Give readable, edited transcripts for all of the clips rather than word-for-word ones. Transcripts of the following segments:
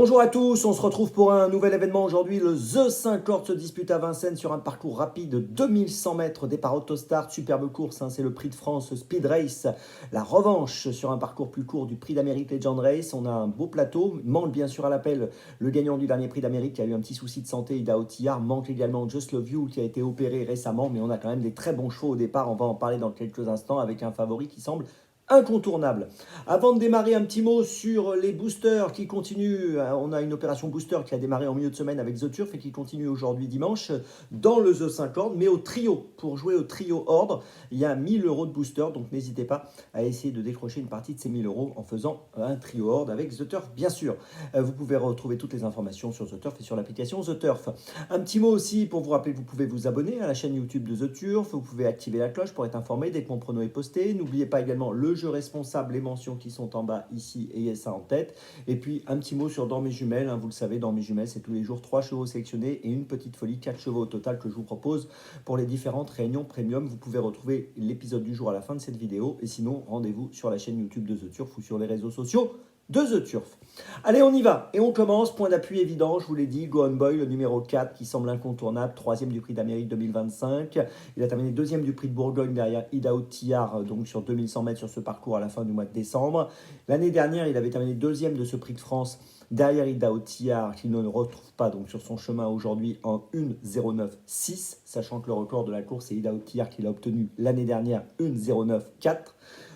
Bonjour à tous, on se retrouve pour un nouvel événement aujourd'hui. Le The 50 se dispute à Vincennes sur un parcours rapide de 2100 mètres. Départ Autostart, superbe course, c'est le Prix de France Speed Race. La revanche sur un parcours plus court du Prix d'Amérique Legend Race. On a un beau plateau. Manque bien sûr à l'appel le gagnant du dernier Prix d'Amérique qui a eu un petit souci de santé, Ida Otillard. Manque également Just Love You qui a été opéré récemment. Mais on a quand même des très bons chevaux au départ. On va en parler dans quelques instants avec un favori qui semble incontournable. Avant de démarrer, un petit mot sur les boosters qui continuent. On a une opération booster qui a démarré en milieu de semaine avec The Turf et qui continue aujourd'hui dimanche dans le The 50, mais au trio. Pour jouer au trio ordre, il y a 1000 euros de booster, donc n'hésitez pas à essayer de décrocher une partie de ces 1000 euros en faisant un trio ordre avec The Turf, bien sûr. Vous pouvez retrouver toutes les informations sur The Turf et sur l'application The Turf. Un petit mot aussi pour vous rappeler que vous pouvez vous abonner à la chaîne YouTube de The Turf, vous pouvez activer la cloche pour être informé dès que mon prono est posté. N'oubliez pas également le jeu responsable, les mentions qui sont en bas ici, ayez ça en tête. Et puis un petit mot sur Dans mes jumelles, vous le savez, Dans mes jumelles c'est tous les jours 3 chevaux sélectionnés et une petite folie, 4 chevaux au total que je vous propose pour les différentes réunions premium. Vous pouvez retrouver l'épisode du jour à la fin de cette vidéo et sinon rendez-vous sur la chaîne YouTube de The Turf ou sur les réseaux sociaux de The Turf. Allez, on y va. Et on commence. Point d'appui évident, je vous l'ai dit. Go On Boy, le numéro 4 qui semble incontournable. 3e du Prix d'Amérique 2025. Il a terminé 2e du Prix de Bourgogne derrière Ida Otillard, donc sur 2100 mètres sur ce parcours à la fin du mois de décembre. L'année dernière, il avait terminé 2e de ce Prix de France derrière Ida Otillard, qui ne le retrouve pas donc sur son chemin aujourd'hui en 1,09,6, sachant que le record de la course, c'est Ida Otillard qui l'a obtenu l'année dernière, 1,09,4.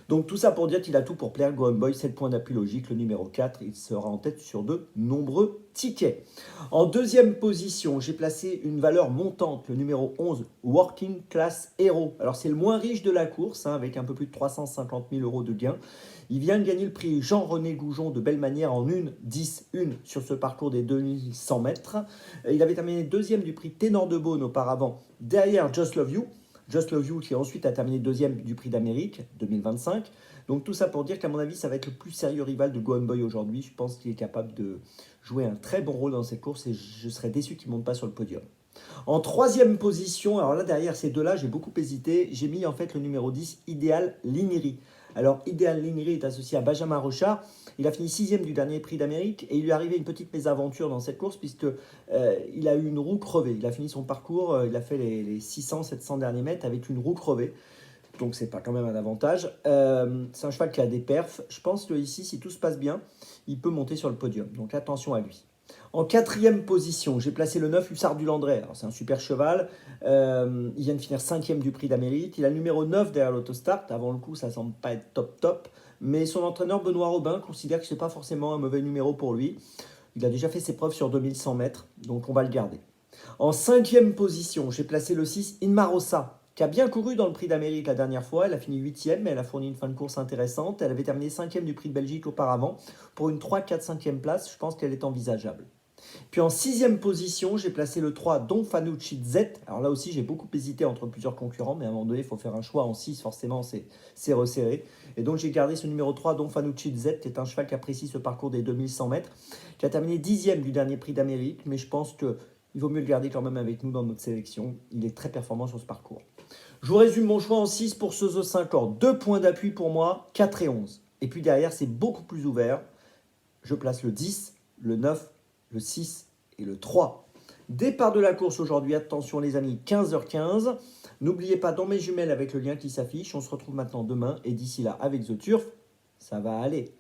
Donc tout ça pour dire qu'il a tout pour plaire. Go On Boy, 7 points d'appui logique, le numéro 4. Il sera en tête sur de nombreux tickets. En deuxième position, j'ai placé une valeur montante, le numéro 11, Working Class Hero. Alors c'est le moins riche de la course, avec un peu plus de 350 000 euros de gains. Il vient de gagner le prix Jean-René Goujon de belle manière en 1,10,1 sur ce parcours des 2100 mètres. Il avait terminé 2e du prix Ténor de Beaune auparavant, derrière Just Love You. Just Love You qui ensuite a terminé 2e du Prix d'Amérique 2025. Donc tout ça pour dire qu'à mon avis, ça va être le plus sérieux rival de Go On Boy aujourd'hui. Je pense qu'il est capable de jouer un très bon rôle dans cette course et je serais déçu qu'il ne monte pas sur le podium. En 3e position, alors là derrière ces deux-là, j'ai beaucoup hésité. J'ai mis en fait le numéro 10, Ideal Lignery. Alors Ideal Lignery est associé à Benjamin Rochard. Il a fini 6e du dernier Prix d'Amérique et il lui est arrivé une petite mésaventure dans cette course puisque il a eu une roue crevée. Il a fini son parcours, il a fait les 600-700 derniers mètres avec une roue crevée. Donc c'est pas quand même un avantage. C'est un cheval qui a des perfs. Je pense que ici, si tout se passe bien, il peut monter sur le podium. Donc attention à lui. En 4e position, j'ai placé le 9, Hussard du Landré. C'est un super cheval. Il vient de finir 5e du Prix d'Amérique. Il a le numéro 9 derrière l'Autostart. Avant le coup, ça semble pas être top. Mais son entraîneur, Benoît Robin, considère que ce n'est pas forcément un mauvais numéro pour lui. Il a déjà fait ses preuves sur 2100 mètres, donc on va le garder. En 5e position, j'ai placé le 6, Inmarosa, qui a bien couru dans le Prix d'Amérique la dernière fois. Elle a fini 8e, mais elle a fourni une fin de course intéressante. Elle avait terminé 5e du Prix de Belgique auparavant. Pour une 3, 4, 5e place, je pense qu'elle est envisageable. Puis en 6e position, j'ai placé le 3, Don Fanucci Z. Alors là aussi, j'ai beaucoup hésité entre plusieurs concurrents, mais à un moment donné, il faut faire un choix en 6, forcément, c'est resserré. Et donc, j'ai gardé ce numéro 3, Don Fanucci Z, qui est un cheval qui apprécie ce parcours des 2100 mètres, qui a terminé 10e du dernier Prix d'Amérique, mais je pense qu'il vaut mieux le garder quand même avec nous dans notre sélection. Il est très performant sur ce parcours. Je vous résume mon choix en 6 pour ce The 50. 2 points d'appui pour moi, 4 et 11. Et puis derrière, c'est beaucoup plus ouvert. Je place le 10, le 9, le 6 et le 3. Départ de la course aujourd'hui, attention les amis, 15h15. N'oubliez pas Dans mes jumelles avec le lien qui s'affiche. On se retrouve maintenant demain et d'ici là avec The Turf, ça va aller.